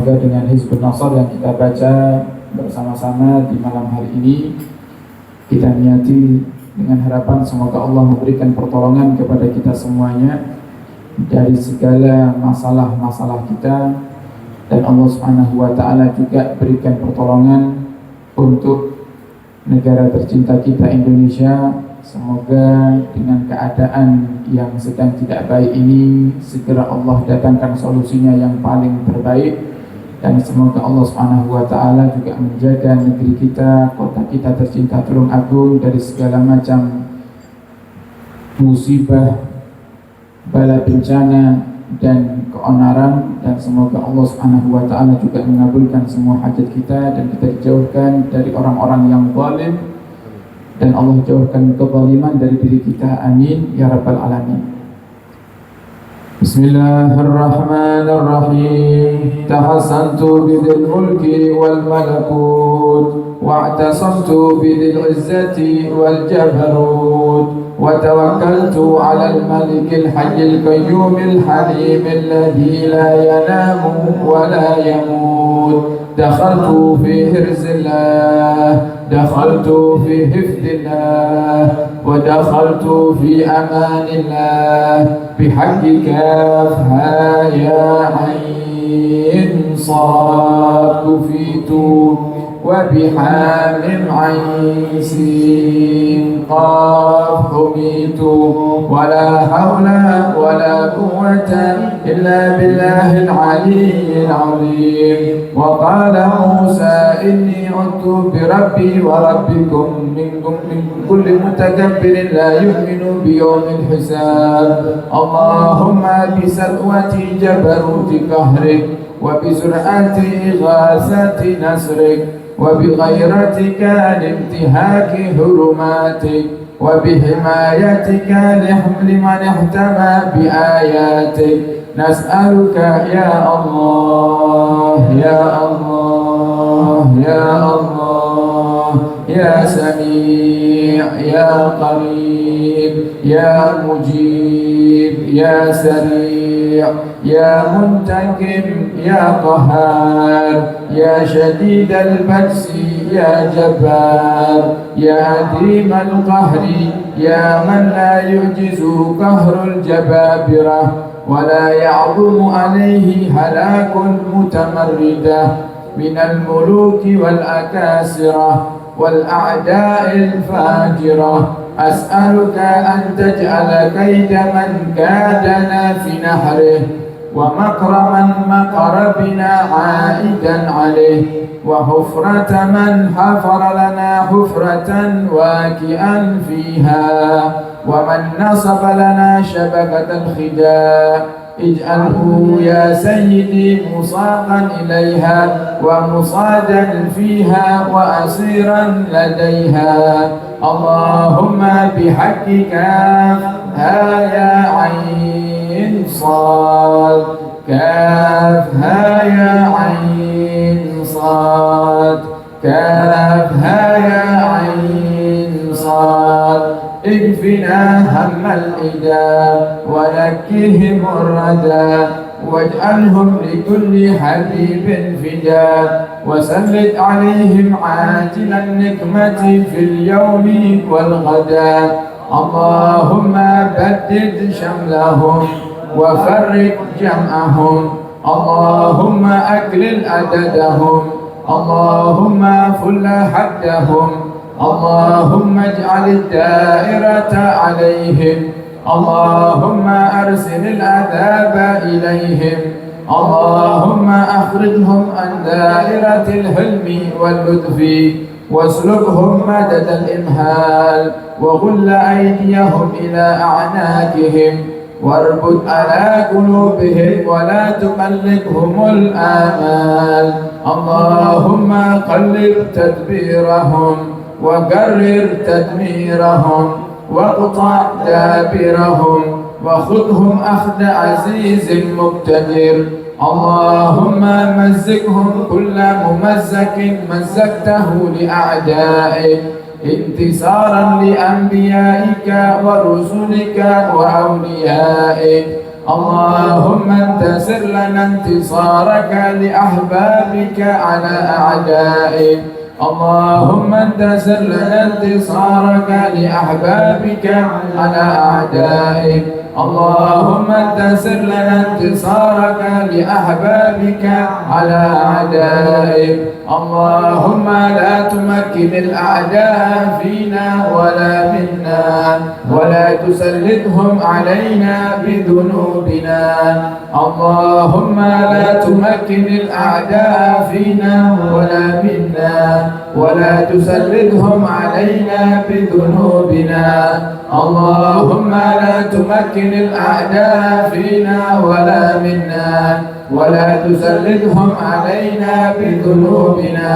Semoga dengan Hizbun Nasr yang kita baca bersama-sama di malam hari ini, kita niati dengan harapan semoga Allah memberikan pertolongan kepada kita semuanya dari segala masalah-masalah kita, dan Allah Subhanahu wa Ta'ala juga berikan pertolongan untuk negara tercinta kita Indonesia. Semoga dengan keadaan yang sedang tidak baik ini segera Allah datangkan solusinya yang paling terbaik, dan semoga Allah Subhanahu wa Ta'ala juga menjaga negeri kita, kota kita tercinta Tulung Agung dari segala macam musibah, bala bencana dan keonaran, dan semoga Allah Subhanahu wa Ta'ala juga mengabulkan semua hajat kita dan kita dijauhkan dari orang-orang yang zalim, dan Allah jauhkan kezaliman dari diri kita. Amin ya rabbal alamin. Bismillahirrahmanirrahim. Tahassantu bidil mulki wal malakut, wa'tasamtu bidil izzati wal jabarut, wa tawakkaltu 'alal malikil hayyil qayyumil halim alladhi la yanamu wa la yamut. Dakhaltu fi hirzillah, dakhaltu fi hifdillah, wa dakhaltu fi amanillah, bihaqqi kafha ya ayn sad kufitu, wa bihamim ayn sin qaf humitu, wa la hawla wa la quwwata illa billahil aliyyil azim. Wa qala Musa inni udtu bi rabbi wa rabbikum min kulli mutakabbirin la yu'minu bi yawmil hisab. Allahumma bi salwati jabaruti qahrik, wa bi sur'ati ighasati nasrik, wa bi ghairatika limtihaki hurumatik, wa bi himayatika liman ihtama bi ayatik. Nas'aluka ya Allah, ya Allah, ya Allah, ya Sami', ya Qarib, ya Mujib, ya Sari', ya Muntakim, ya Qahar, ya Shadid al-Batsi, ya Jabbar, ya Adim al-Qahri, ya man la yujizu qahrul jababirah ولا يعظم عليه هلاك متمردة من الملوك والأكاسرة والأعداء الفاجرة. أسألك أن تجعل كيد من كادنا في نحره، ومكر من مكر بنا عائدا عليه، وحفرة من حفر لنا حفرة واكئا فيها، ومن نصب لنا شبكة الخداع. اجعله يا سيدي مصاقا إليها ومصادا فيها وأسيرا لديها. اللهم بحقك ها يا عين صاد كاف ها يا عين صاد كاف ها يا عين صاد. اكفنا هم الإداء ونكهم الردى، واجعلهم لكل حبيب فداء، وسلط عليهم عاجل النقمة في اليوم والغدا. اللهم بدد شملهم وفرق جمعهم، اللهم أكلل عددهم، اللهم فل حدهم، اللهم اجعل الدائرة عليهم، اللهم أرسل العذاب إليهم، اللهم أخرجهم عن دائرة الحلم واللطف، واسلكهم مدد الإمهال، وغل أيديهم إلى أعناقهم، واربط على قلوبهم ولا تقلقهم الآمال. اللهم قلب تدبيرهم وقرر تدميرهم، واقطع دابرهم، وخذهم أخذ عزيز مقتدر. اللهم مزقهم كل ممزق مزقته لأعدائك، انتصارا لأنبيائك ورسلك وأوليائك. اللهم انتصر لنا انتصارك لأحبابك على أعدائك. اللهم انتصر لنا انتصارك لأحبابك على أعدائك. اللهم انتصر لنا انتصارك لأحبابك على أعدائك. اللهم لا تمكن الأعداء فينا ولا منا، ولا تسلطهم علينا بذنوبنا. اللهم لا تمكن الأعداء فينا ولا منا، ولا تسلطهم علينا بذنوبنا. اللهم لا تمكن الأعداء فينا ولا منا، ولا تسلطهم علينا بذنوبنا.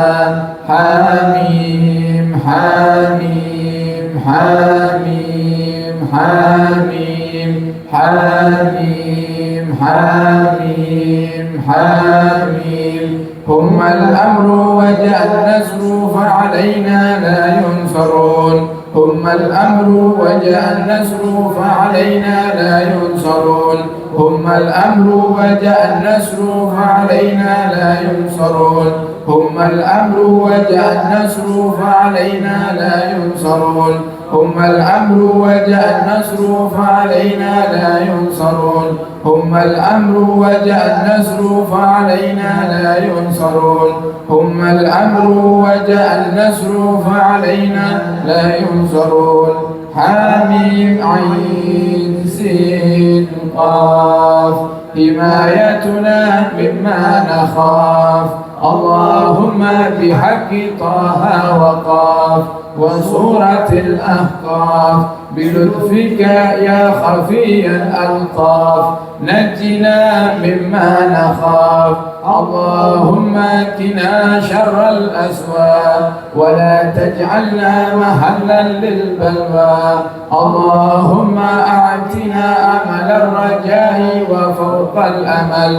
حميم حميم حميم حميم حميم حميم حميم. هم الأمر وجاء النصر فعلينا لا ينصرون. هم الأمر وجاء النصر فعلينا لا ينصرون. هم الأمر وجاء النصر فعلينا لا ينصرون. هم الأمر وجاء النصر فعلينا لا ينصرون. هم الأمر وجاء النصر فعلينا لا ينصرون. هم الأمر وجاء النصر فعلينا لا ينصرون. هم الأمر وجاء النصر فعلينا لا ينصرون. حميم عين سين قاف. حمايتنا مما نخاف. اللهم بحق طه وقاف وسورة الأحقاف بلطفك يا خفي الألطاف نجنا مما نخاف. اللهم قنا شر الأسواق ولا تجعلنا محلا للبلوى. اللهم أعطنا أمل الرجاء وفوق الأمل.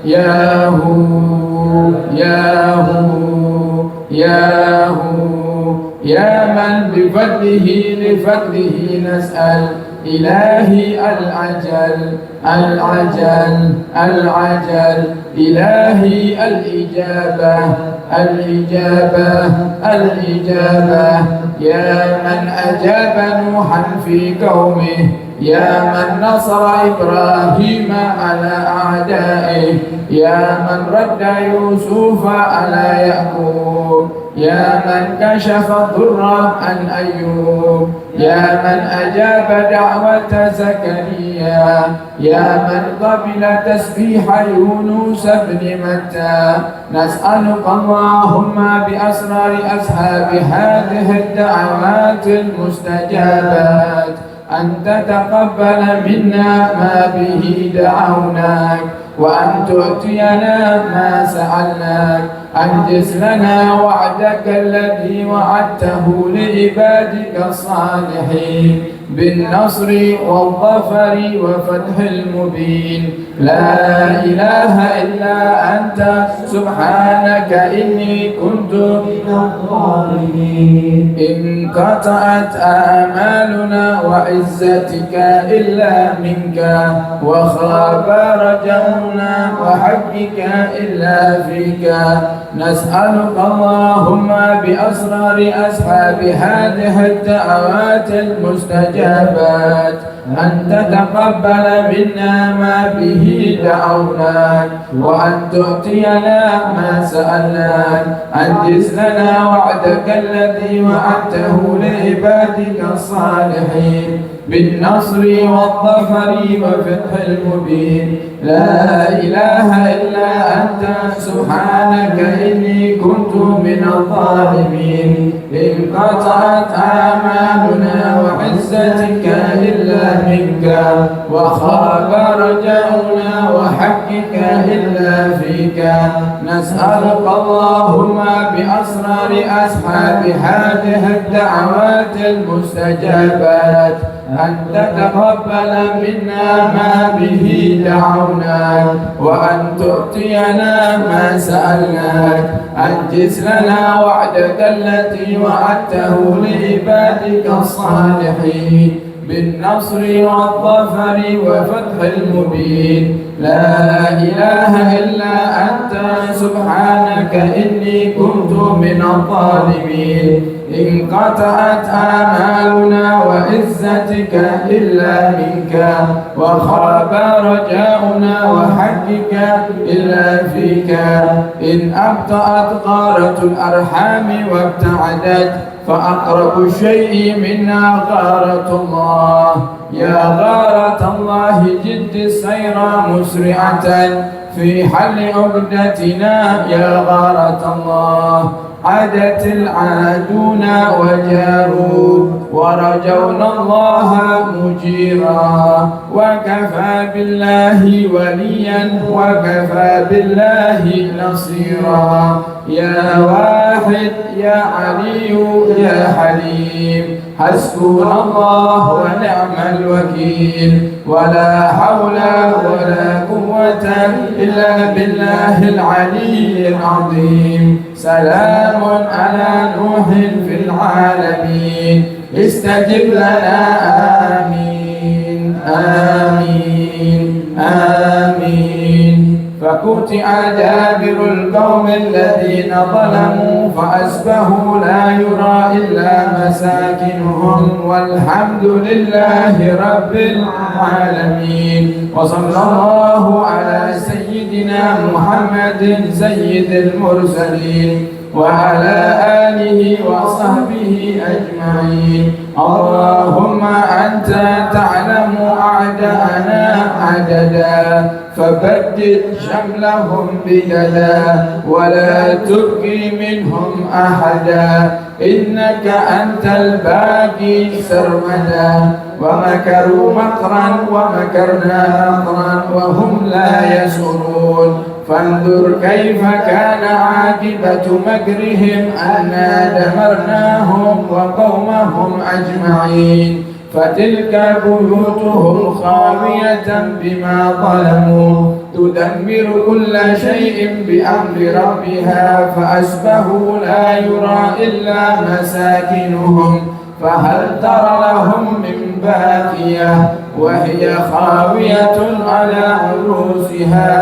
يا هو يا هو يا هو يا من بفضله لفضله نسأل. إلهي العجل العجل العجل. إلهي الإجابة الإجابة الإجابة. يا من أجاب نوحا في قومه. يا من نصر إبراهيم على أعدائه. يا من رد يوسف على يعقوب. يا من كشف الضر عن أيوب. يا من أجاب دعوة زكريا. يا من قبل تسبيح يونس بن متى. نسألك اللهم بأسرار أصحاب هذه الدعوات المستجابات أن تتقبل منا ما به دعوناك، وأن تؤتينا ما سألناك. أنجز لنا وعدك الذي وعدته لعبادك الصالحين بالنصر والظفر وفتح المبين. لا إله إلا أنت سبحانك إني كنت من الظالمين. انقطعت آمالنا وعزتك إلا منك، وخاب رجاؤنا وحقك إلا فيك. نسألك اللهم بأسرار أصحاب هذه الدعوات المستجابات أن تتقبل منا ما به دعوناك، وأن تؤتينا ما سألناك. أنجز لنا وعدك الذي وعدته لعبادك الصالحين بالنصر والظفر وفتح المبين. لا إله إلا أنت سبحانك إني كنت من الظالمين. انقطعت آمالنا وعزتك إلا منك، وخاب رجاؤنا وحقك إلا فيك. نسألك اللهم بأسرار أصحاب هذه الدعوات المستجابات أن تتقبل منا ما به دعوناك، وأن تؤتينا ما سألناك. أنجز لنا وعدك التي وعدته لعبادك الصالحين بالنصر والظفر وفتح المبين. لا إله إلا أنت سبحانك إني كنت من الظالمين. انقطعت آمالنا وعزتك إلا منك، وخاب رجاؤنا وحقك إلا فيك. إن أبطأت غارة الأرحام وابتعدت فأقرب الشيء منا غارة الله. يا غارة الله جد السير مسرعة في حل عقدتنا. يا غارة الله عادت العادون وجاروا ورجونا الله مجيرا. وكفى بالله وليا وكفى بالله نصيرا. يا واحد يا علي يا حليم حسبنا الله ونعم الوكيل. ولا حول ولا قوة إلا بالله العلي العظيم. سلام على نوح في العالمين استجب لنا آمين آمين آمين. فقطع دابر القوم الذين ظلموا فأصبحوا لا يرى إلا مساكنهم والحمد لله رب العالمين. وصلى الله على سيدنا محمد سيد المرسلين وعلى آله وصحبه أجمعين. اللهم أنت تعلم أعداءنا عددا فبدد شملهم بجدا ولا تبقي منهم أحدا. إنك أنت الباقي سرمدا. ومكروا مكرا ومكرنا مكرا وهم لا يشعرون. فانظر كيف كان عاقبة مكرهم أنا دمرناهم وقومهم أجمعين. فتلك بيوتهم خاوية بما ظلموا تدمر كل شيء بأمر ربها فأصبحوا لا يرى إلا مساكنهم فهل ترى لهم من باقية وهي خاوية على عروشها.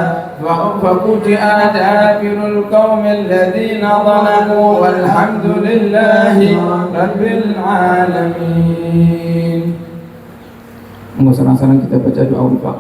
فقطع دابر القوم الذين ظلموا والحمد لله رب العالمين. Sekarang kita baca doa ulfa.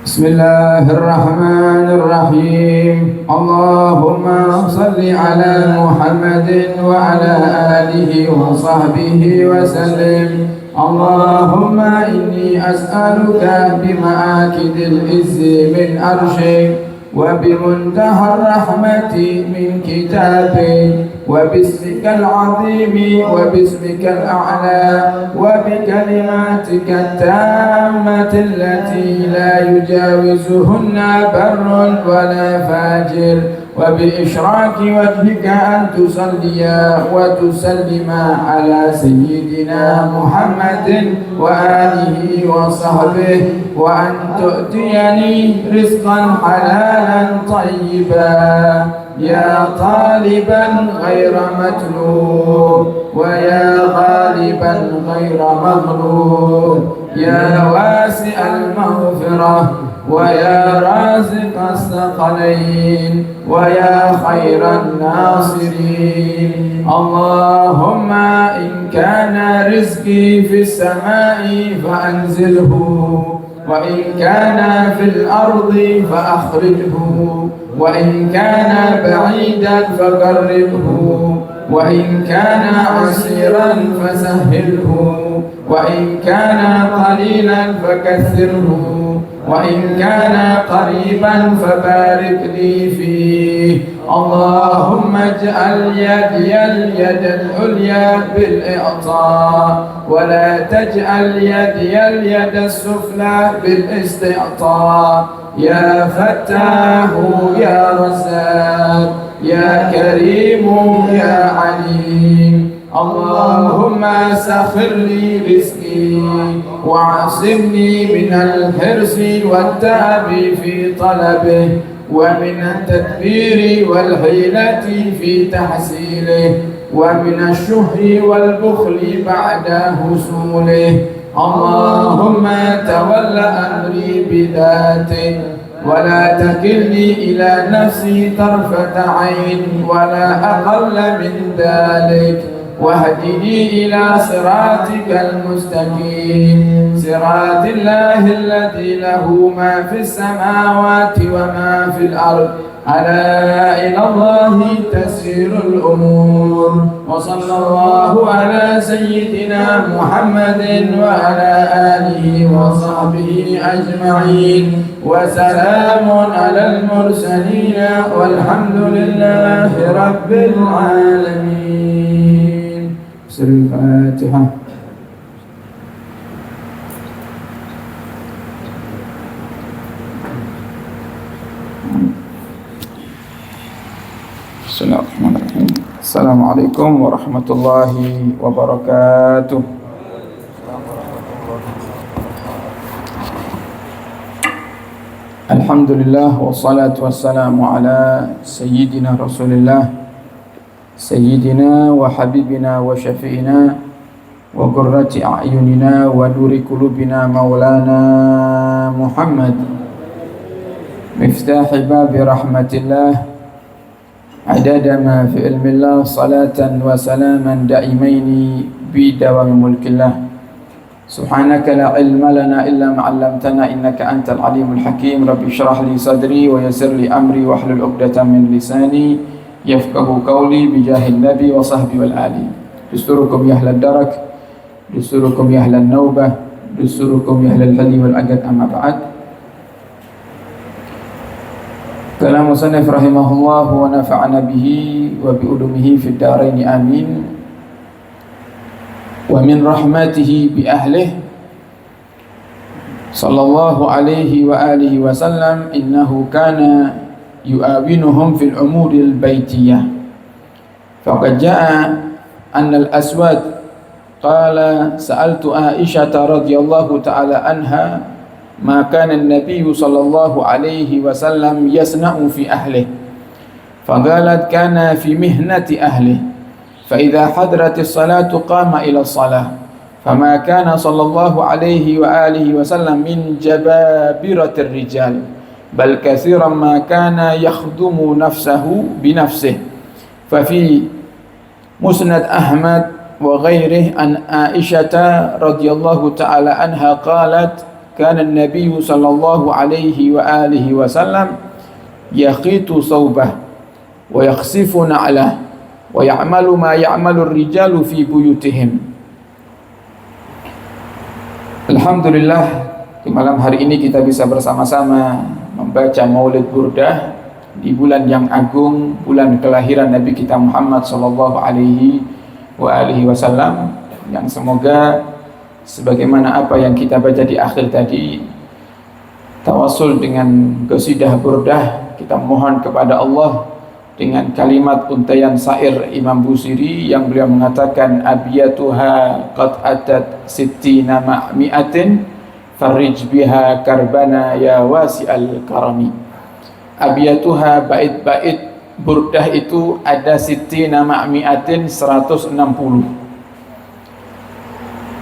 Bismillahirrahmanirrahim. Allahumma salli ala Muhammadin wa ala alihi wa sahbihi wa sallim. Allahumma inni as'aluka bima'akidil izzi min arshik wa bimuntahar rahmati min kitabik wa bismikal azimi wa bismikal a'la wa bikalimatika tammati allati la yujawizuhunna barrun wa la fajir. وبإشراك وجهك أن تصلي وتسلم على سيدنا محمد وآله وصحبه وأن تؤتيني رزقا حلالا طيبا يا طالبا غير مطلوب ويا غالبا غير مغلوب يا واسع المغفرة ويا رازق الثقلين ويا خير الناصرين. اللهم إن كان رزقي في السماء فأنزله وإن كان في الأرض فأخرجه وإن كان بعيدا فقربه وإن كان عسيرا فسهله وإن كان قليلا فكثره وإن كان قريبا فبارك لي فيه. اللهم اجعل يدي اليد العليا بالإعطاء ولا تجعل يدي اليد السفلى بالاستعطاء. يا فتاح يا رزاق يا كريم يا عليم. اللهم سخر لي رزقي وعصمني من الحرص والتعب في طلبه ومن التدبير والحيلة في تحصيله. ومن الشح والبخل بعد حصوله اللهم تول أمري بذاتك ولا تكلني إلى نفسي طرفة عين ولا أقل من ذلك واهدني إلى صراطك المستقيم صراط الله الذي له ما في السماوات وما في الأرض ألا إلى الله تسير الأمور وصلى الله على سيدنا محمد وعلى آله وصحبه أجمعين وسلام على المرسلين والحمد لله رب العالمين. سر الفاتحة. Bismillahirrahmanirrahim. Assalamualaikum warahmatullahi wabarakatuh. Alhamdulillah wassalatu wassalamu ala sayyidina Rasulillah sayyidina wa habibina wa syafi'ina wa qurrati a'yunina wa nuri qulubina maulana Muhammad miftahi babi rahmatillah adada ma fi ilmillah salatan wa salaman da'imaini bi dawami mulkillah subhanaka la ilma lana illa ma 'allamtana innaka antal alimul hakim rabbi shrah li sadri wa yassir li amri wa hlul 'uqdatam min lisani yafqahu qawli bi jahil nabi wa sahbi wal ali dusturukum ya ahlad darak dusturukum ya ahlan naubah dusturukum ya ahlal hali wal agad amma ba'd. Kalam musannif rahimahullah wa nafa'ana bihi wa bi ulumihi fid dharain amin. Wa min rahmatihi bi ahlihi sallallahu alaihi wa alihi wa sallam innahu kana yu'awinuhum fil umuril baitiyah. Faqad jaa anna al-aswad qala sa'altu Aisyah radhiyallahu ta'ala anha ma kana an-nabiy sallallahu alaihi wasallam yasna'u fi ahlihi faqalat kana fi mihnati ahlihi fa idza hadratis salatu qama ila as-salah fama kana sallallahu alaihi wa alihi wasallam min jababiratir rijal bal katsiran ma kana yakhdumu nafsahu bi nafsihi fa fi musnad Ahmad wa ghairihi an Aisyah radhiyallahu ta'ala anha qalat kana an-nabiy sallallahu alaihi wa alihi wasallam yaqitu thawbah wa yakhsifu na'lah wa ya'malu ma ya'malu ar-rijalu fi buyutihim. Alhamdulillah, di malam hari ini kita bisa bersama-sama membaca Maulid Burdah di bulan yang agung, bulan kelahiran Nabi kita Muhammad sallallahu alaihi wa alihi wasallam, yang semoga sebagaimana apa yang kita baca di akhir tadi, tawassul dengan qasidah burdah, kita mohon kepada Allah dengan kalimat untayan syair Imam Busiri yang beliau mengatakan abiyatuha qad atat sittina ma'mi'atin farij biha karbana ya wasi'al karami. Abiyatuha, bait-bait burdah itu ada sittina ma'mi'atin 160.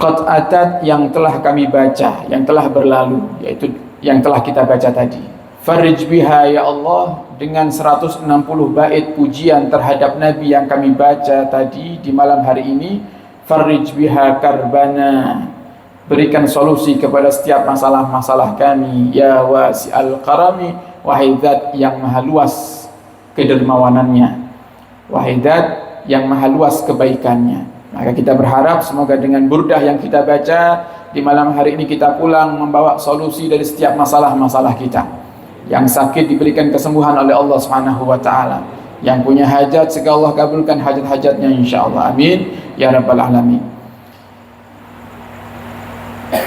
Qad atat, yang telah kami baca, yang telah berlalu, yaitu yang telah kita baca tadi. Farij biha ya Allah, dengan 160 bait pujian terhadap Nabi yang kami baca tadi di malam hari ini. Farij biha karbana, berikan solusi kepada setiap masalah-masalah kami. Ya wasi'al karami, wahai zat yang maha luas kedermawanannya, wahai zat yang maha luas kebaikannya. Maka kita berharap semoga dengan burdah yang kita baca di malam hari ini kita pulang membawa solusi dari setiap masalah-masalah kita. Yang sakit diberikan kesembuhan oleh Allah Subhanahu wa taala. Yang punya hajat semoga Allah kabulkan hajat-hajatnya insyaallah. Amin ya rabbal alamin.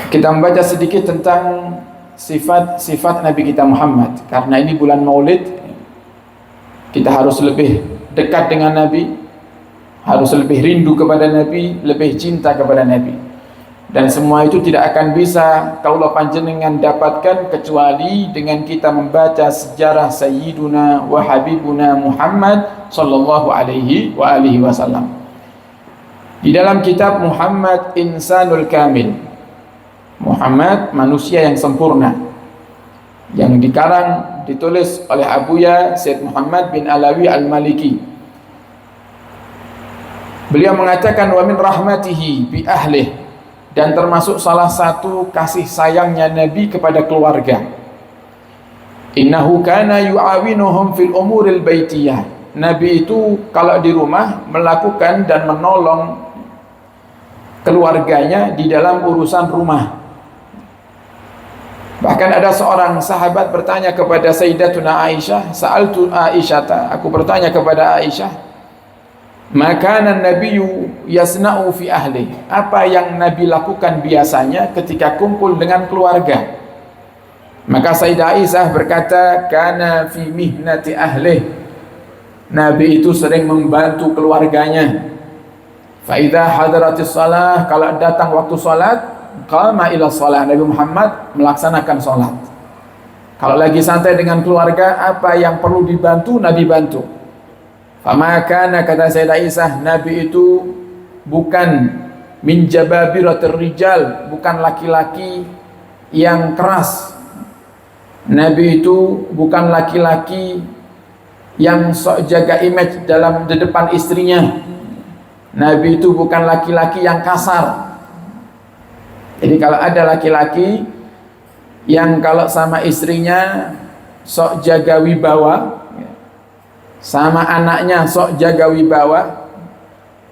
Kita membaca sedikit tentang sifat-sifat Nabi kita Muhammad. Karena ini bulan Maulid, kita harus lebih dekat dengan Nabi, harus lebih rindu kepada Nabi, lebih cinta kepada Nabi. Dan semua itu tidak akan bisa kaulah panjenengan dapatkan kecuali dengan kita membaca sejarah Sayyiduna wa Habibuna Muhammad sallallahu alaihi wa alihi wasallam. Di dalam kitab Muhammad Insanul Kamil, Muhammad manusia yang sempurna, yang dikarang ditulis oleh Abuya Syed Muhammad bin Alawi Al-Maliki, beliau mengatakan wa min rahmatihi bi ahlih, dan termasuk salah satu kasih sayangnya Nabi kepada keluarga, innahu kana yu'awinuhum fil umuril baitiyah. Nabi itu kalau di rumah melakukan dan menolong keluarganya di dalam urusan rumah. Bahkan ada seorang sahabat bertanya kepada Sayyidatuna Aisyah, sa'altu Aisyata, aku bertanya kepada Aisyah, maka Nabiyyu yasna'u fi ahli, apa yang Nabi lakukan biasanya ketika kumpul dengan keluarga? Maka Sayyidah Aisyah berkata, kana fi mihnati ahli, Nabi itu sering membantu keluarganya. Fa idza hadaratis shalah, kalau datang waktu salat, qama ila shalah, Nabi Muhammad melaksanakan salat. Kalau lagi santai dengan keluarga, apa yang perlu dibantu, Nabi bantu. Fama kana, kata Sayyidah Aisyah, Nabi itu bukan min jababiratir rijal, bukan laki-laki yang keras. Nabi itu bukan laki-laki yang sok jaga image di depan istrinya. Nabi itu bukan laki-laki yang kasar. Jadi kalau ada laki-laki yang kalau sama istrinya sok jaga wibawa, sama anaknya sok jaga wibawa,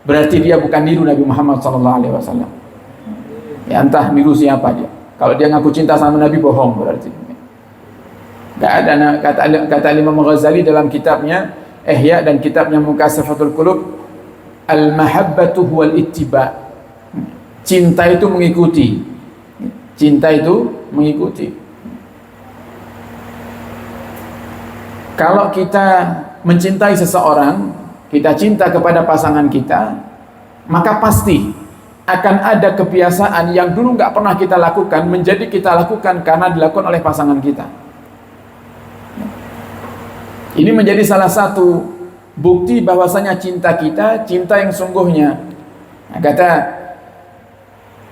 berarti dia bukan niru Nabi Muhammad SAW. Ya, entah niru siapa dia. Kalau dia ngaku cinta sama Nabi, bohong berarti. Gak ada. Kata Imam Ghazali dalam kitabnya Ihya dan kitabnya Mukashafatul Qulub, al-mahabbatu huwal ittiba, cinta itu mengikuti. Cinta itu mengikuti. Kalau kita mencintai seseorang, kita cinta kepada pasangan kita, maka pasti akan ada kebiasaan yang dulu nggak pernah kita lakukan menjadi kita lakukan karena dilakukan oleh pasangan kita. Ini menjadi salah satu bukti bahwasanya cinta kita, cinta yang sungguhnya. Nah, kata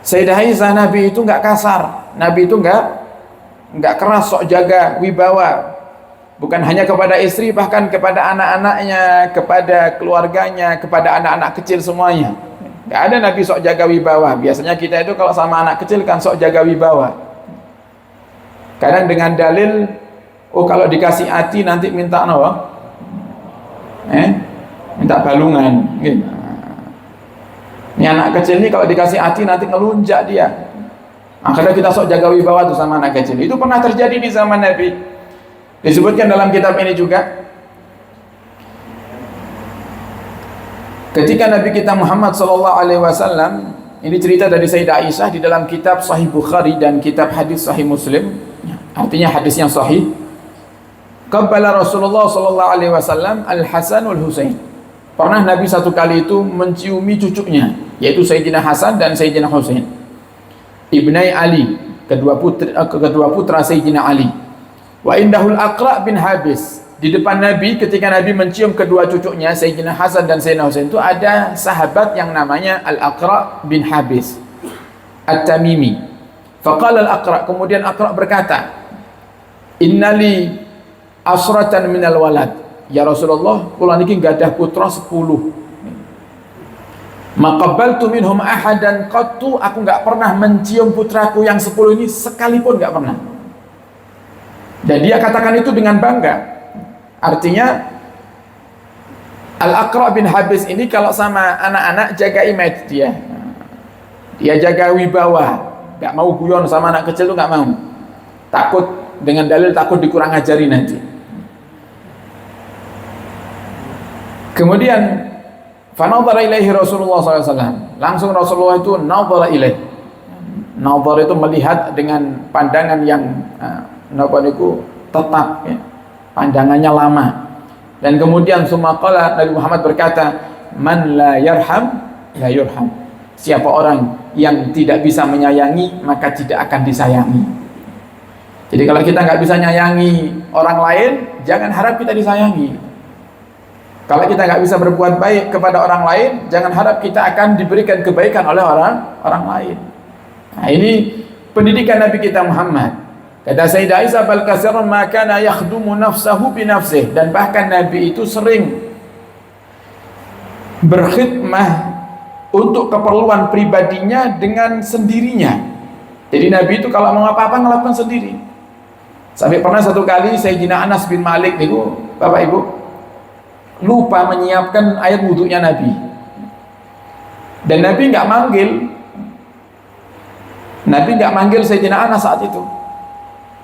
Sayyidah Aisyah, Nabi itu nggak kasar, Nabi itu nggak keras, sok jaga wibawa, bukan hanya kepada istri, bahkan kepada anak-anaknya, kepada keluarganya, kepada anak-anak kecil semuanya. Nggak ada Nabi sok jaga wibawa. Biasanya kita itu kalau sama anak kecil kan sok jaga wibawa. Kadang dengan dalil, oh kalau dikasih hati nanti minta apa? Minta balungan gitu. Ini anak kecil ini kalau dikasih hati nanti ngelunjak dia. Akhirnya kita sok jaga wibawa tuh sama anak kecil. Itu pernah terjadi di zaman Nabi. Disebutkan dalam kitab ini juga, ketika Nabi kita Muhammad SAW, ini cerita dari Sayyidah Aisyah di dalam kitab Sahih Bukhari dan kitab hadis Sahih Muslim, artinya hadis yang sahih. Qabbala Rasulullah SAW Al-Hasan wal-Husain. Pernah Nabi satu kali itu menciumi cucunya, yaitu Sayyidina Hasan dan Sayyidina Husain, ibnai Ali, kedua putra Sayyidina Ali. Wa indahul Aqra bin Habis. Di depan Nabi, ketika Nabi mencium kedua cucunya Sayyidina Hasan dan Sayyidina Husain, itu ada sahabat yang namanya Al-Aqra bin Habis At-Tamimi. Faqala Al-Aqra, kemudian Aqra berkata, innali asratan minal walad, ya Rasulullah, kula niki gadah putra 10. Maqabbaltu minhum ahadan qattu, aku enggak pernah mencium putraku yang 10 ini sekalipun, enggak pernah. Dan dia katakan itu dengan bangga. Artinya Al-Aqra bin Habis ini kalau sama anak-anak jaga image dia. Dia jaga wibawa, enggak mau guyon sama anak kecil, itu enggak mau. Takut, dengan dalil takut dikurang ajari nanti. Kemudian fanadhara ilaihi Rasulullah SAW, langsung Rasulullah itu nadhara ilaih. Nadhara itu melihat dengan pandangan yang tetap, ya, pandangannya lama. Dan kemudian sumaqala, Nabi Muhammad berkata, man la yarham la yurham, siapa orang yang tidak bisa menyayangi maka tidak akan disayangi. Jadi kalau kita nggak bisa nyayangi orang lain, jangan harap kita disayangi. Kalau kita nggak bisa berbuat baik kepada orang lain, jangan harap kita akan diberikan kebaikan oleh orang lain. Nah, ini pendidikan Nabi kita Muhammad. Kata Sayyidah Aisyah, bal kasirun ma kana yakhdumu nafsahu bi nafsihi, dan bahkan Nabi itu sering berkhidmah untuk keperluan pribadinya dengan sendirinya. Jadi Nabi itu kalau mau apa-apa ngelakukan sendiri. Sampai pernah satu kali Sayyidina Anas bin Malik niku, Bapak Ibu, lupa menyiapkan air wudhunya Nabi. Dan Nabi nggak manggil Sayyidina Anas saat itu.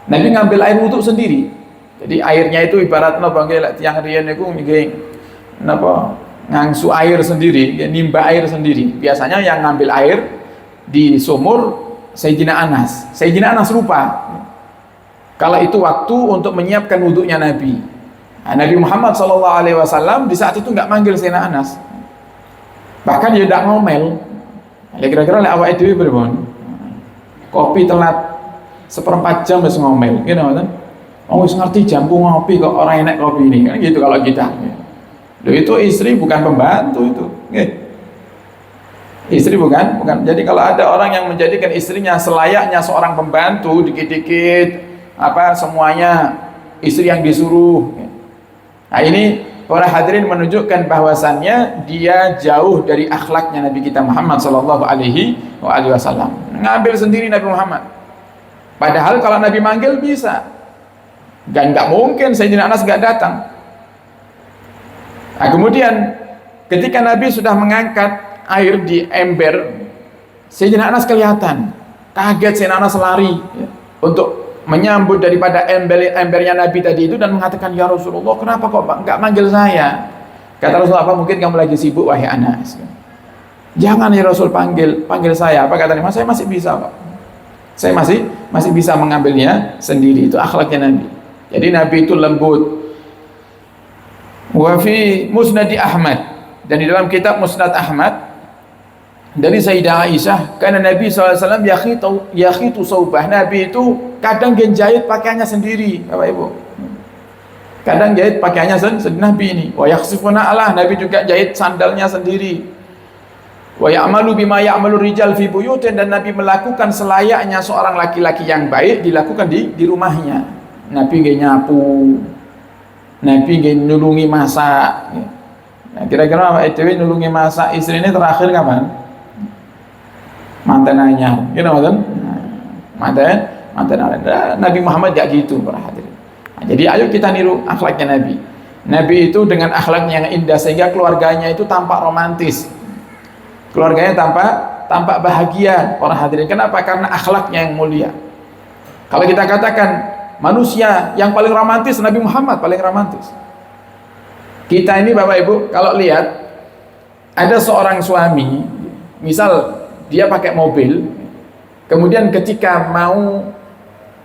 Nabi ngambil air wudhu sendiri. Jadi airnya itu ibaratnya panggil tiang riyen niku napa ngangsu air sendiri, nimba air sendiri. Biasanya yang ngambil air di sumur Sayyidina Anas. Sayyidina Anas lupa kalau itu waktu untuk menyiapkan wudhunya Nabi. Nah, Nabi Muhammad SAW di saat itu nggak manggil Sayyidina Anas, bahkan dia tidak ngomel. Kira-kira awak itu berbon kopi telat 1/4 jam wis ngomel, gitu kan? Oh, wis ngerti jamku ngopi kok orang enak kopi ini, kan gitu kalau kita. Loh, itu istri bukan pembantu itu. Istri bukan. Jadi kalau ada orang yang menjadikan istrinya selayaknya seorang pembantu, dikit-dikit semuanya istri yang disuruh. Nah, ini para hadirin menunjukkan bahwasannya dia jauh dari akhlaknya Nabi kita Muhammad sallallahu alaihi wasallam. Ngambil sendiri Nabi Muhammad. Padahal kalau Nabi manggil bisa. Dan nggak mungkin Sayyidina Anas nggak datang. Nah, kemudian ketika Nabi sudah mengangkat air di ember, Sayyidina Anas kelihatan kaget. Sayyidina Anas lari untuk menyambut daripada embernya Nabi tadi itu dan mengatakan, ya Rasulullah, kenapa kok nggak manggil saya? Kata Rasulullah, apa mungkin kamu lagi sibuk wahai Anas? Jangan ya Rasul, panggil saya. Apa kata Nabi? Saya masih bisa kok. Saya masih bisa mengambilnya sendiri. Itu akhlaknya Nabi. Jadi Nabi itu lembut. Wa fi Musnad Ahmad, dan di dalam kitab Musnad Ahmad dari Sayyidah Aisyah, karena Nabi SAW yakhitu saubah, Nabi itu kadang jahit pakaiannya sendiri, Bapak Ibu. Kadang jahit pakaiannya sendiri Nabi ini. Wa yakhsifuna Allah, Nabi juga jahit sandalnya sendiri. Wa ya'malu bima ya'malu rijal fi buyutin, dan Nabi melakukan selayaknya seorang laki-laki yang baik dilakukan di rumahnya. Nabi nggih nyapu, Nabi nggih nulungi masak. Nah, kira-kira awake dhewe nulungi masak istrine terakhir kapan? Mantan anyar, gitu kan? Mantan anyar. Nabi Muhammad gak gitu, para hadirin. Nah, jadi ayo kita niru akhlaknya Nabi. Nabi itu dengan akhlaknya yang indah sehingga keluarganya itu tampak romantis. Keluarganya tampak bahagia, para hadirin. Kenapa? Karena akhlaknya yang mulia. Kalau kita katakan manusia yang paling romantis, Nabi Muhammad paling romantis. Kita ini Bapak Ibu, kalau lihat ada seorang suami, misal dia pakai mobil, kemudian ketika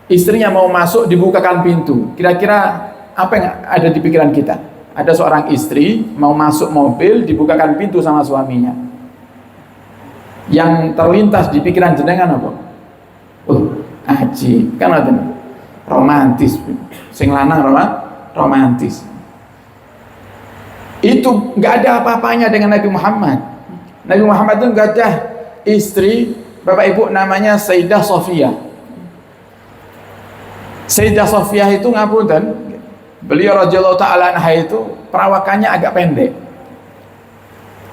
istrinya mau masuk dibukakan pintu, kira-kira apa yang ada di pikiran kita? Ada seorang istri mau masuk mobil dibukakan pintu sama suaminya, yang terlintas di pikiran jenengan apa? Aji, kan ada romantis, sing lanang romantis. Itu nggak ada apa-apanya dengan Nabi Muhammad. Nabi Muhammad itu nggak ada istri, Bapak Ibu, namanya Sayyidah Sofiyah. Sayyidah Sofiyah itu ngapunten, beliau radhiyallahu ta'ala anha itu perawakannya agak pendek.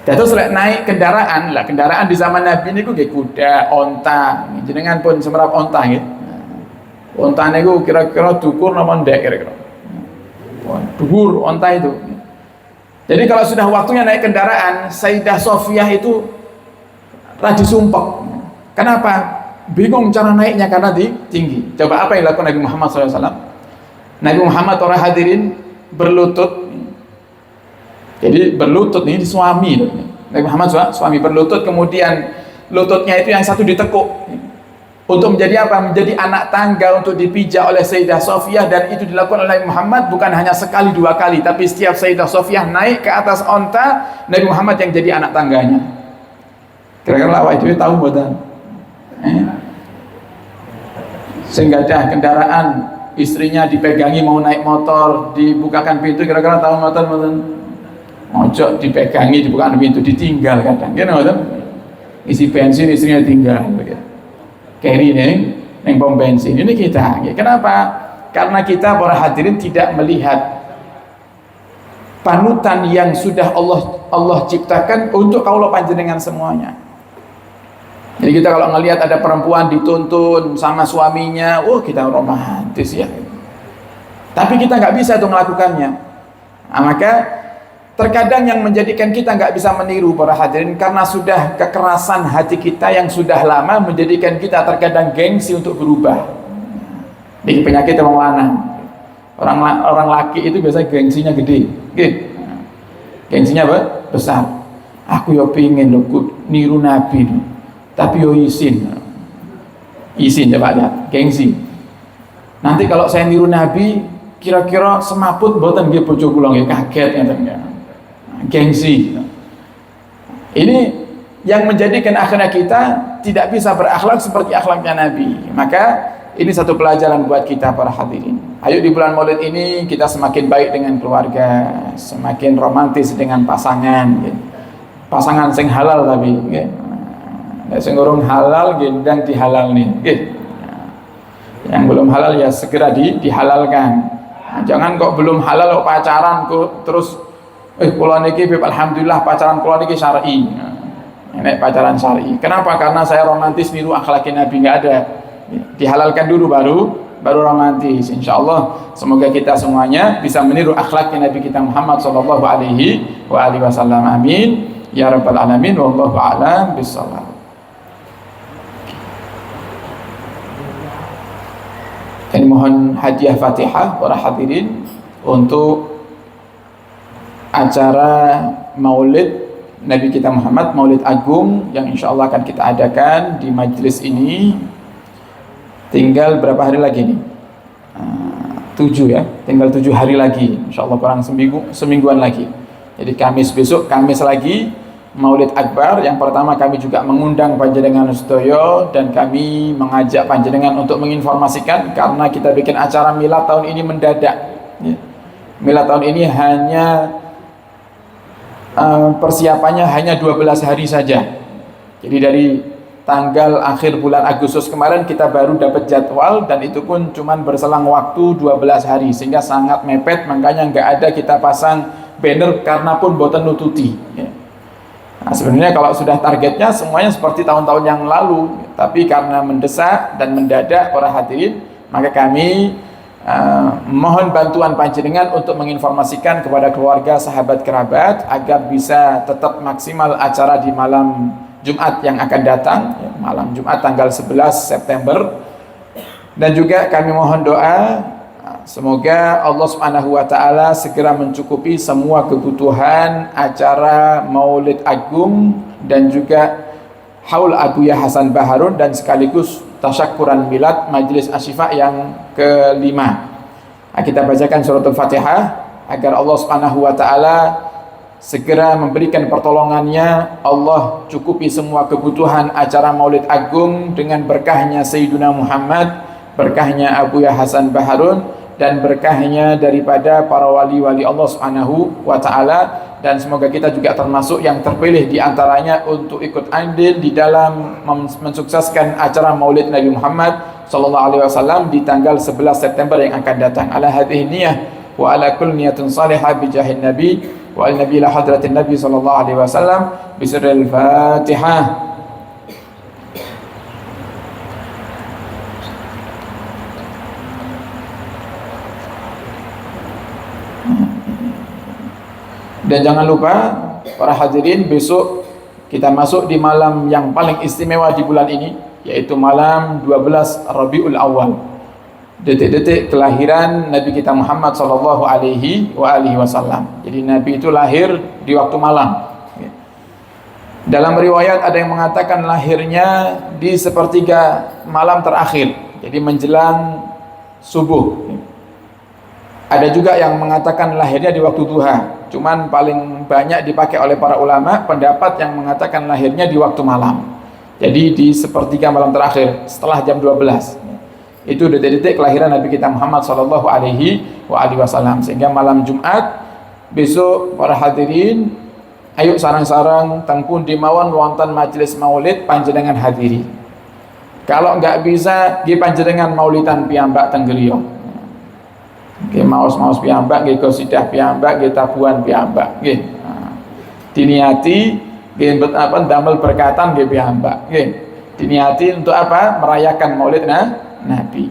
Terus naik kendaraan di zaman Nabi ini kayak kuda, onta, jenengan pun semerap onta gitu. Onta niku kira-kira dukur napa ndek kira-kira. Dhuwur onta itu. Jadi kalau sudah waktunya naik kendaraan, Sayyidah Sofiyah itu rada sumpek. Kenapa? Bingung cara naiknya karena tinggi. Coba apa yang dilakukan Nabi Muhammad SAW? Nabi Muhammad, orang hadirin, berlutut. Jadi berlutut ini suami. Nabi Muhammad suami berlutut, kemudian lututnya itu yang satu ditekuk. Untuk menjadi apa? Menjadi anak tangga untuk dipijak oleh Sayyidah Sofiyah, dan itu dilakukan oleh Nabi Muhammad bukan hanya sekali dua kali, tapi setiap Sayyidah Sofiyah naik ke atas onta, Nabi Muhammad yang jadi anak tangganya. Kira-kira awak itu tahu buatan? Sehingga ada kendaraan, istrinya dipegangi mau naik motor, dibukakan pintu, kira-kira tahu motor? Ojo dipegangi, dibuka pintu, ditinggal kadang. Gitu isi bensin istrinya tinggal. Carry neng pom bensin. Ini kita. Kenapa? Karena kita para hadirin tidak melihat panutan yang sudah Allah ciptakan untuk kaulah panjenengan semuanya. Jadi kita kalau ngelihat ada perempuan dituntun sama suaminya, kita romantis ya. Tapi kita nggak bisa tuh melakukannya. Nah, maka terkadang yang menjadikan kita nggak bisa meniru para hadirin karena sudah kekerasan hati kita yang sudah lama menjadikan kita terkadang gengsi untuk berubah. Ini penyakit orang lanang. Orang laki itu biasanya gengsinya gede. Gengsinya apa? Besar. Aku yo pingin lo niru Nabi, tapi yo izin coba lihat, gengsi. Nanti kalau saya niru Nabi, kira-kira semaput mboten nggih bojo kula nggih kaget ngeten ya. Gengsi. Ini yang menjadikan akhirnya kita tidak bisa berakhlak seperti akhlaknya Nabi. Maka ini satu pelajaran buat kita para hadirin. Ayo di bulan Maulid ini kita semakin baik dengan keluarga, semakin romantis dengan pasangan, gitu. Pasangan sing halal tapi, gitu. Sing urung halal gendang dihalal nih, gitu. Yang belum halal ya segera dihalalkan. Nah, jangan kok belum halal kok pacaran kok terus kula niki alhamdulillah pacaran kula niki syar'i. Ini pacaran syar'i. Kenapa? Karena saya romantis niru akhlaknya Nabi, nggak ada. Dihalalkan dulu baru romantis. Insyaallah semoga kita semuanya bisa meniru akhlaknya Nabi kita Muhammad sallallahu alaihi wasallam. Amin ya rabbal alamin. Wallahu a'lam bissawab. Kami mohon hadiah Fatihah para hadirin untuk acara Maulid Nabi kita Muhammad, Maulid Agung yang insyaallah akan kita adakan di majelis ini. Tinggal berapa hari lagi nih? 7 ya, tinggal 7 hari lagi, insyaallah kurang semingguan lagi. Jadi Kamis besok, Kamis lagi Maulid Akbar. Yang pertama kami juga mengundang panjenengan sedaya dan kami mengajak panjenengan untuk menginformasikan karena kita bikin acara milad tahun ini mendadak. Milad tahun ini hanya persiapannya hanya 12 hari saja. Jadi dari tanggal akhir bulan Agustus kemarin kita baru dapat jadwal dan itu pun cuman berselang waktu 12 hari sehingga sangat mepet, makanya nggak ada kita pasang banner karena pun boten nututi. Nah, sebenarnya kalau sudah targetnya semuanya seperti tahun-tahun yang lalu, tapi karena mendesak dan mendadak para hadirin, maka kami mohon bantuan panjenengan untuk menginformasikan kepada keluarga, sahabat, kerabat agar bisa tetap maksimal acara di malam Jumat yang akan datang, malam Jumat tanggal 11 September. Dan juga kami mohon doa semoga Allah Subhanahu wa taala segera mencukupi semua kebutuhan acara Maulid Agung dan juga Haul Abuya Hasan Baharun dan sekaligus tasyakuran milad Majelis Asyifa yang kelima. Kita bacakan suratul Fatihah agar Allah Subhanahu wa taala segera memberikan pertolongannya. Allah cukupi semua kebutuhan acara Maulid Agung dengan berkahnya Sayyiduna Muhammad, berkahnya Abuya Hasan Baharun dan berkahnya daripada para wali-wali Allah Subhanahu wa taala, dan semoga kita juga termasuk yang terpilih di antaranya untuk ikut andil di dalam mensukseskan acara Maulid Nabi Muhammad sallallahu alaihi wasallam di tanggal 11 September yang akan datang. Ala hadhihi niyyah wa ala kulli niyatin salihah bi jahin nabi wa al nabi la hadratin nabi sallallahu alaihi wasallam bi sirril Fatihah. Dan jangan lupa para hadirin, besok kita masuk di malam yang paling istimewa di bulan ini, yaitu malam 12 Rabiul Awal, detik-detik kelahiran Nabi kita Muhammad sallallahu alaihi wasallam. Jadi Nabi itu lahir di waktu malam. Dalam riwayat ada yang mengatakan lahirnya di sepertiga malam terakhir, jadi menjelang subuh. Ada juga yang mengatakan lahirnya di waktu duha. Cuman paling banyak dipakai oleh para ulama pendapat yang mengatakan lahirnya di waktu malam. Jadi di sepertiga malam terakhir setelah jam 12. Itu detik-detik kelahiran Nabi kita Muhammad sallallahu alaihi wasallam. Sehingga malam Jumat besok para hadirin ayo sarang-sarang tengpun di mawon wonten majelis maulid panjenengan hadiri. Kalau enggak bisa nggih panjenengan maulidan piyambak teng griya. Nggih maos-maos piyambak, nggih qasidah piyambak, nggih tabuhan piyambak nggih. Diniati nggih damel berkatan nggih piyambak nggih. Diniati untuk apa? Merayakan maulid Nabi.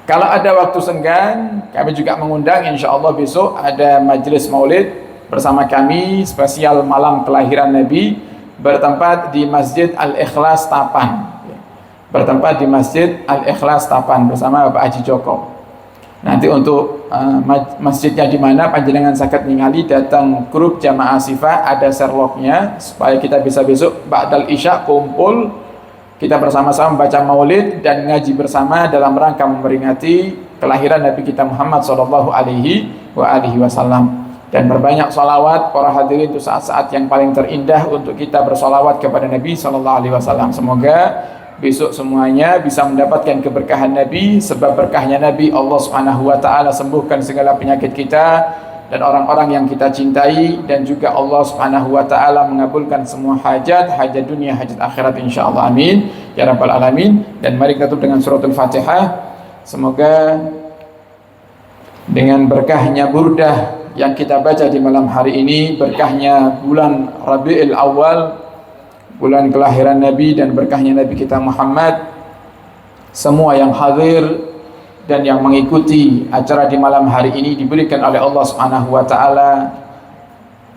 Kalau ada waktu senggang, kami juga mengundang insyaallah besok ada majelis maulid bersama kami spesial malam kelahiran Nabi bertempat di Masjid Al-Ikhlas Tapan. Bertempat di Masjid Al-Ikhlas Tapan bersama Bapak Haji Joko. Nanti untuk masjidnya di mana panjenengan sakit ningali datang grup jamaah Sifa, ada Sherlocknya supaya kita bisa besok ba'dal isya kumpul kita bersama-sama baca maulid dan ngaji bersama dalam rangka memperingati kelahiran Nabi kita Muhammad sallallahu alaihi wasallam. Dan berbanyak salawat para hadirin itu saat-saat yang paling terindah untuk kita bersalawat kepada Nabi sallallahu alaihi wasallam. Semoga besok semuanya bisa mendapatkan keberkahan Nabi, sebab berkahnya Nabi Allah Subhanahu wa taala sembuhkan segala penyakit kita dan orang-orang yang kita cintai, dan juga Allah Subhanahu wa taala mengabulkan semua hajat dunia, hajat akhirat insyaallah. Amin ya rabbal alamin. Dan mari kita tutup dengan suratul Fatihah. Semoga dengan berkahnya burdah yang kita baca di malam hari ini, berkahnya bulan Rabiul Awal, bulan kelahiran Nabi, dan berkahnya Nabi kita Muhammad, semua yang hadir dan yang mengikuti acara di malam hari ini diberikan oleh Allah Subhanahu wa taala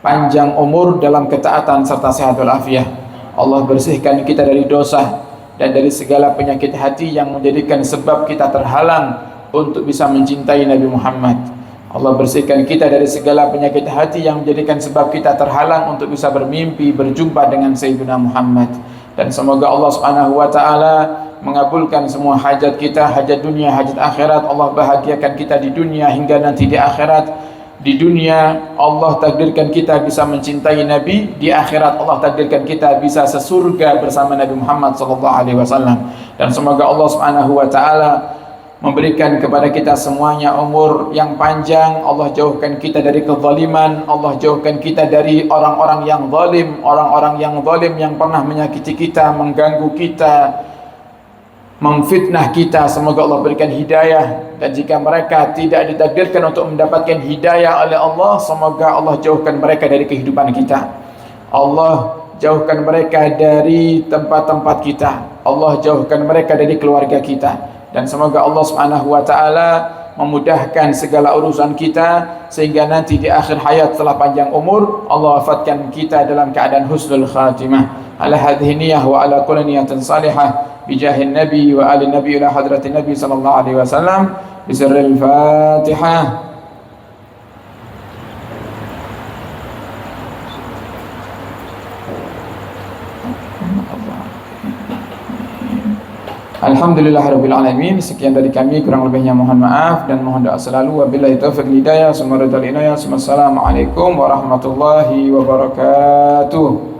panjang umur dalam ketaatan serta sehat walafiat. Allah bersihkan kita dari dosa dan dari segala penyakit hati yang menjadikan sebab kita terhalang untuk bisa mencintai Nabi Muhammad. Allah bersihkan kita dari segala penyakit hati yang menjadikan sebab kita terhalang untuk bisa bermimpi berjumpa dengan Sayyidina Muhammad. Dan semoga Allah Subhanahu wa taala mengabulkan semua hajat kita, hajat dunia, hajat akhirat. Allah bahagiakan kita di dunia hingga nanti di akhirat. Di dunia Allah takdirkan kita bisa mencintai Nabi, di akhirat Allah takdirkan kita bisa sesurga bersama Nabi Muhammad sallallahu alaihi wasallam. Dan semoga Allah Subhanahu wa taala memberikan kepada kita semuanya umur yang panjang. Allah jauhkan kita dari kezaliman, Allah jauhkan kita dari orang-orang yang zalim, orang-orang yang zalim yang pernah menyakiti kita, mengganggu kita, memfitnah kita. Semoga Allah berikan hidayah, dan jika mereka tidak ditakdirkan untuk mendapatkan hidayah oleh Allah, semoga Allah jauhkan mereka dari kehidupan kita. Allah jauhkan mereka dari tempat-tempat kita, Allah jauhkan mereka dari keluarga kita. Dan semoga Allah Subhanahu wa taala memudahkan segala urusan kita sehingga nanti di akhir hayat setelah panjang umur Allah wafatkan kita dalam keadaan husnul khatimah. Ala hadhihi niyyah wa ala kulli niyatin salihah bi jahin nabi wa ali nabi ila hadratin nabi sallallahu alaihi wasallam bi sirril Fatihah. Alhamdulillahirabbil alamin. Sekian dari kami, kurang lebihnya mohon maaf dan mohon doa selalu. Wabillahi taufiq hidayah. Assalamualaikum warahmatullahi wabarakatuh.